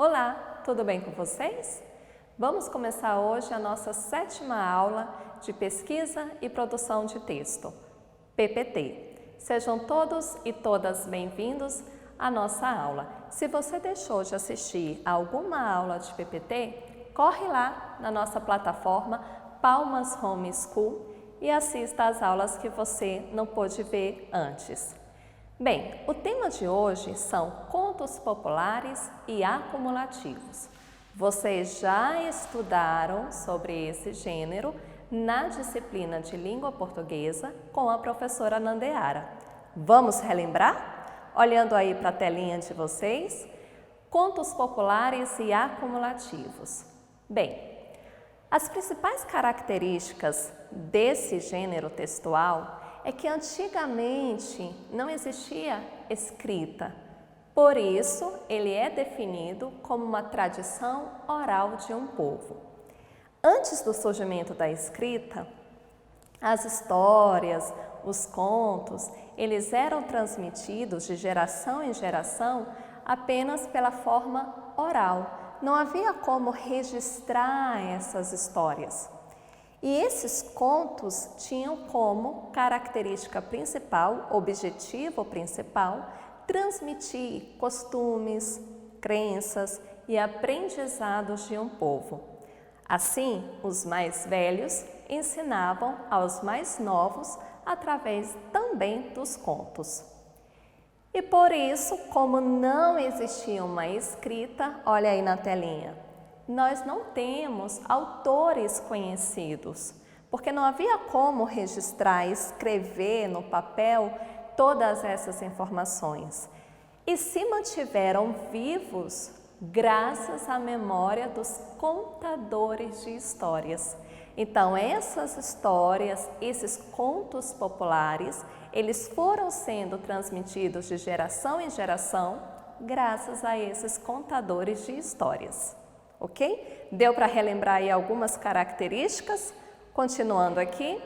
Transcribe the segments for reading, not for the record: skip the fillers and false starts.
Olá, tudo bem com vocês? Vamos começar hoje a nossa 7ª aula de Pesquisa e Produção de Texto, PPT. Sejam todos e todas bem-vindos à nossa aula. Se você deixou de assistir a alguma aula de PPT, corre lá na nossa plataforma Palmas Home School e assista às aulas que você não pôde ver antes. Bem, o tema de hoje são contos populares e acumulativos. Vocês já estudaram sobre esse gênero na disciplina de língua portuguesa com a professora Nandeara. Vamos relembrar? Olhando aí para a telinha de vocês, contos populares e acumulativos. Bem, as principais características desse gênero textual é que antigamente não existia escrita, por isso ele é definido como uma tradição oral de um povo. Antes do surgimento da escrita, as histórias, os contos, eles eram transmitidos de geração em geração apenas pela forma oral. Não havia como registrar essas histórias. E esses contos tinham como característica principal, objetivo principal, transmitir costumes, crenças e aprendizados de um povo. Assim, os mais velhos ensinavam aos mais novos através também dos contos. E por isso, como não existia uma escrita, olha aí na telinha, nós não temos autores conhecidos, porque não havia como registrar, escrever no papel todas essas informações. E se mantiveram vivos graças à memória dos contadores de histórias. Então, essas histórias, esses contos populares, eles foram sendo transmitidos de geração em geração graças a esses contadores de histórias. Ok? Deu para relembrar aí algumas características? Continuando aqui.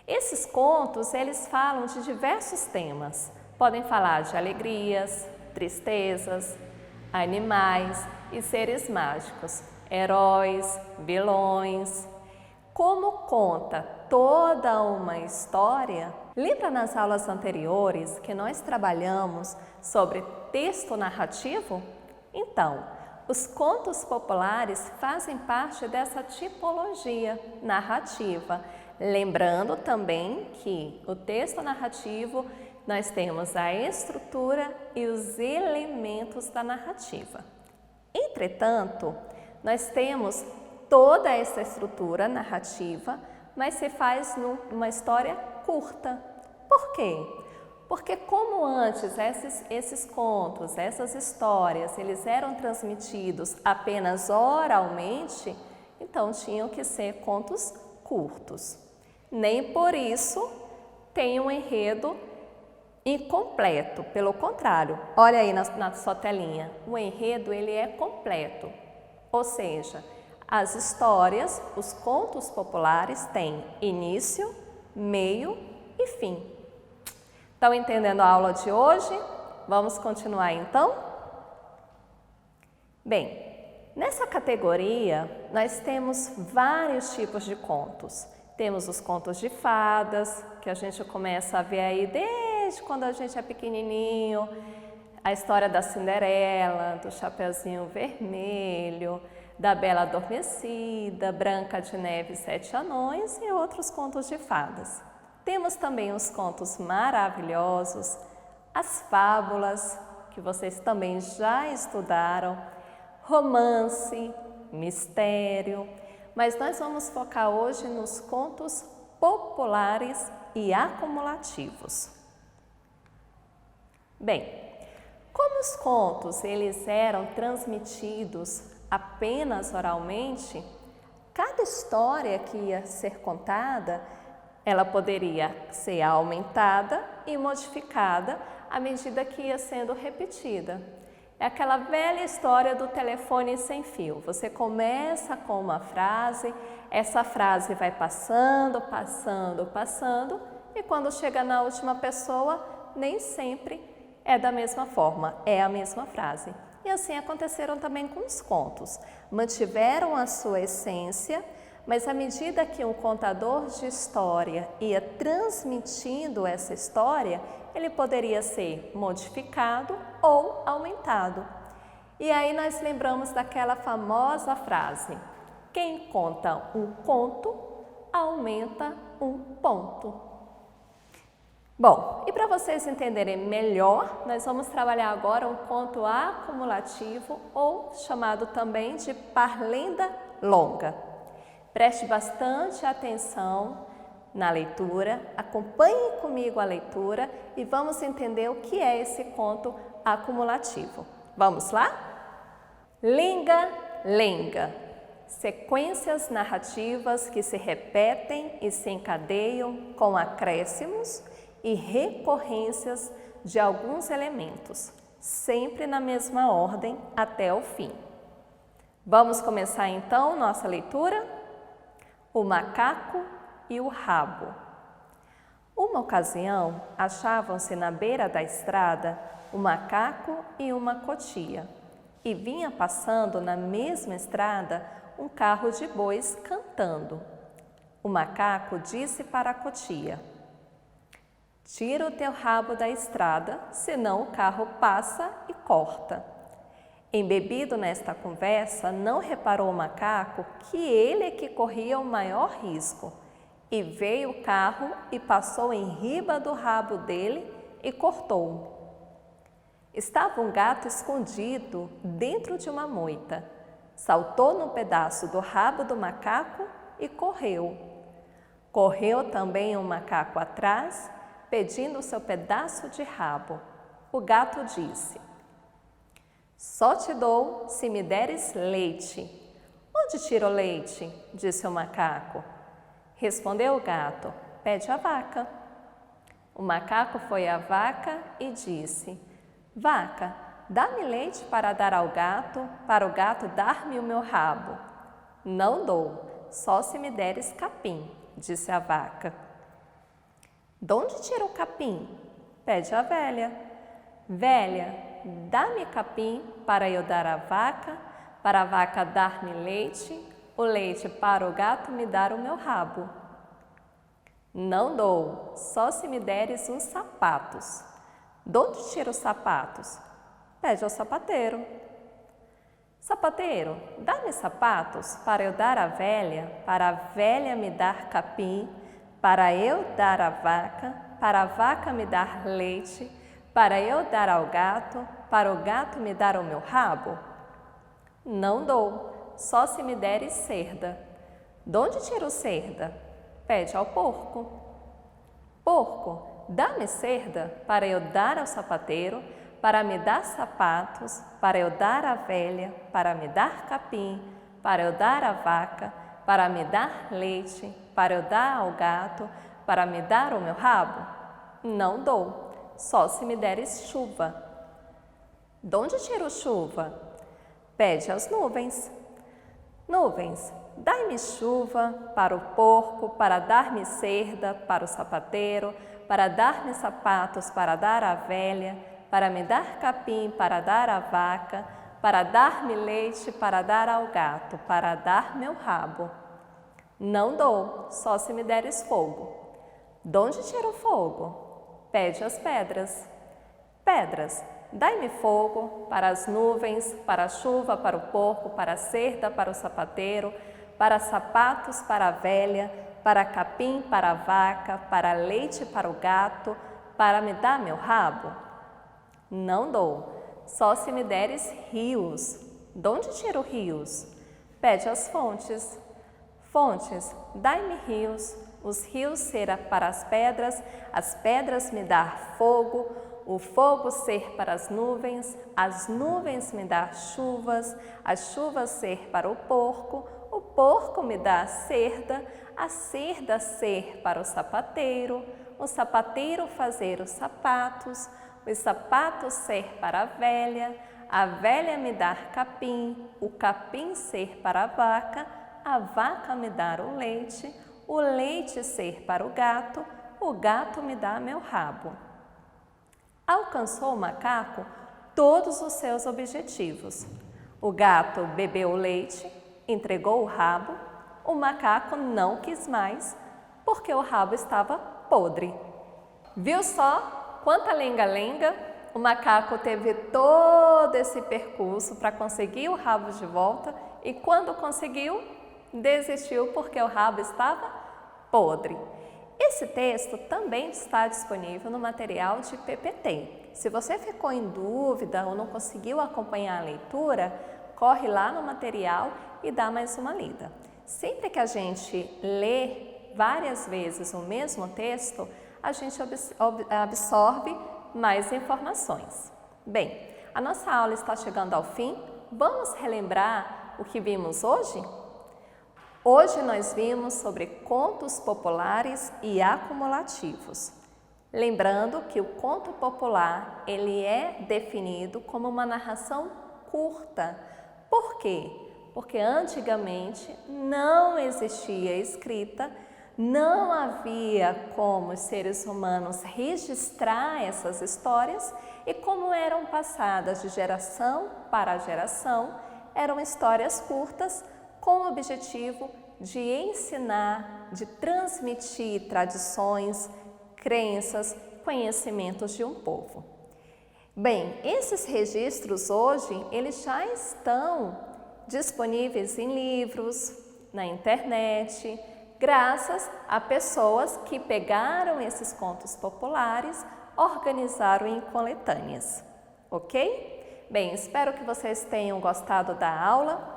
Esses contos, eles falam de diversos temas. Podem falar de alegrias, tristezas, animais e seres mágicos, heróis, vilões. Como conta toda uma história, lembra nas aulas anteriores que nós trabalhamos sobre texto narrativo? Então, os contos populares fazem parte dessa tipologia narrativa. Lembrando também que o texto narrativo, nós temos a estrutura e os elementos da narrativa. Entretanto, nós temos toda essa estrutura narrativa, mas se faz numa história curta. Por quê? Porque como antes esses contos, essas histórias, eles eram transmitidos apenas oralmente, então tinham que ser contos curtos. Nem por isso tem um enredo incompleto, pelo contrário, olha aí na sua telinha, o enredo ele é completo, ou seja, as histórias, os contos populares têm início, meio e fim. Estão entendendo a aula de hoje? Vamos continuar então? Bem, nessa categoria nós temos vários tipos de contos. Temos os contos de fadas, que a gente começa a ver aí desde quando a gente é pequenininho, a história da Cinderela, do Chapeuzinho Vermelho, da Bela Adormecida, Branca de Neve e 7 Anões e outros contos de fadas. Temos também os contos maravilhosos, as fábulas, que vocês também já estudaram, romance, mistério, mas nós vamos focar hoje nos contos populares e acumulativos. Bem, como os contos eles eram transmitidos apenas oralmente, cada história que ia ser contada ela poderia ser aumentada e modificada à medida que ia sendo repetida. É aquela velha história do telefone sem fio. Você começa com uma frase, essa frase vai passando, passando, passando, e quando chega na última pessoa, nem sempre é da mesma forma, é a mesma frase. e assim aconteceram também com os contos. Mantiveram a sua essência, mas à medida que um contador de história ia transmitindo essa história, ele poderia ser modificado ou aumentado. E aí nós lembramos daquela famosa frase: quem conta um conto, aumenta um ponto. Bom, e para vocês entenderem melhor, nós vamos trabalhar agora um conto acumulativo ou chamado também de parlenda longa. Preste bastante atenção na leitura, acompanhe comigo a leitura e vamos entender o que é esse conto acumulativo. Vamos lá? Lenga-lenga. Sequências narrativas que se repetem e se encadeiam com acréscimos e recorrências de alguns elementos, sempre na mesma ordem até o fim. Vamos começar então nossa leitura? O macaco e o rabo. Uma ocasião, achavam-se na beira da estrada o macaco e uma cotia, e vinha passando na mesma estrada um carro de bois cantando. O macaco disse para a cotia: tira o teu rabo da estrada, senão o carro passa e corta. Embebido nesta conversa, não reparou o macaco que ele é que corria o maior risco, e veio o carro e passou em riba do rabo dele e cortou-o. Estava um gato escondido dentro de uma moita. Saltou num pedaço do rabo do macaco e correu. Correu também um macaco atrás, pedindo o seu pedaço de rabo. O gato disse: só te dou se me deres leite. Onde tiro o leite? Disse o macaco. Respondeu o gato: pede a vaca. O macaco foi à vaca e disse: vaca, dá-me leite para dar ao gato, para o gato dar-me o meu rabo. Não dou, só se me deres capim, disse a vaca. De onde tira o capim? Pede a velha. Velha, dá-me capim para eu dar à vaca, para a vaca dar-me leite, o leite para o gato me dar o meu rabo. Não dou, só se me deres uns sapatos. De onde tira os sapatos? Pede ao sapateiro. Sapateiro, dá-me sapatos para eu dar à velha, para a velha me dar capim, para eu dar à vaca, para a vaca me dar leite, para eu dar ao gato, para o gato me dar o meu rabo? Não dou, só se me deres cerda. De onde tiro cerda? Pede ao porco. Porco, dá-me cerda para eu dar ao sapateiro, para me dar sapatos, para eu dar à velha, para me dar capim, para eu dar à vaca, para me dar leite, para eu dar ao gato, para me dar o meu rabo? Não dou, só se me deres chuva. De onde tiro chuva? Pede às nuvens. Nuvens, dai-me chuva para o porco, para dar-me cerda para o sapateiro, para dar-me sapatos para dar à velha, para me dar capim para dar à vaca, para dar-me leite para dar ao gato, para dar meu rabo. Não dou, só se me deres fogo. De onde tiro fogo? Pede às pedras. Pedras, dai-me fogo para as nuvens, para a chuva, para o porco, para a cerda, para o sapateiro, para sapatos, para a velha, para capim, para a vaca, para leite, para o gato, para me dar meu rabo? Não dou, só se me deres rios. De onde tiro rios? Pede às fontes. Fontes, dai-me rios, os rios ser para as pedras me dar fogo, o fogo ser para as nuvens me dar chuvas, as chuvas ser para o porco me dá cerda, a cerda ser para o sapateiro fazer os sapatos ser para a velha me dar capim, o capim ser para a vaca me dar o leite ser para o gato me dá meu rabo. Alcançou o macaco todos os seus objetivos. O gato bebeu o leite, entregou o rabo, o macaco não quis mais, porque o rabo estava podre. Viu só quanta lenga-lenga? O macaco teve todo esse percurso para conseguir o rabo de volta e quando conseguiu, desistiu porque o rabo estava podre. Esse texto também está disponível no material de PPT. Se você ficou em dúvida ou não conseguiu acompanhar a leitura, corre lá no material e dá mais uma lida. Sempre que a gente lê várias vezes o mesmo texto, a gente absorve mais informações. Bem, a nossa aula está chegando ao fim. Vamos relembrar o que vimos hoje? Hoje nós vimos sobre contos populares e acumulativos. Lembrando que o conto popular, ele é definido como uma narração curta. Por quê? Porque antigamente não existia escrita, não havia como os seres humanos registrar essas histórias e como eram passadas de geração para geração, eram histórias curtas com o objetivo de ensinar, de transmitir tradições, crenças, conhecimentos de um povo. Bem, esses registros hoje, eles já estão disponíveis em livros, na internet, graças a pessoas que pegaram esses contos populares, organizaram em coletâneas, ok? Bem, espero que vocês tenham gostado da aula.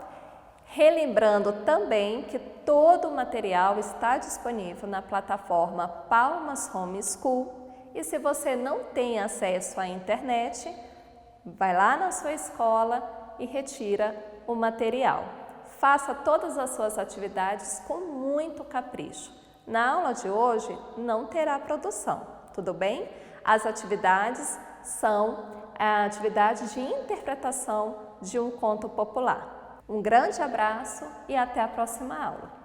Relembrando também que todo o material está disponível na plataforma Palmas Home School e se você não tem acesso à internet, vai lá na sua escola e retira o material. Faça todas as suas atividades com muito capricho. Na aula de hoje não terá produção, tudo bem? As atividades são a atividade de interpretação de um conto popular. Um grande abraço e até a próxima aula.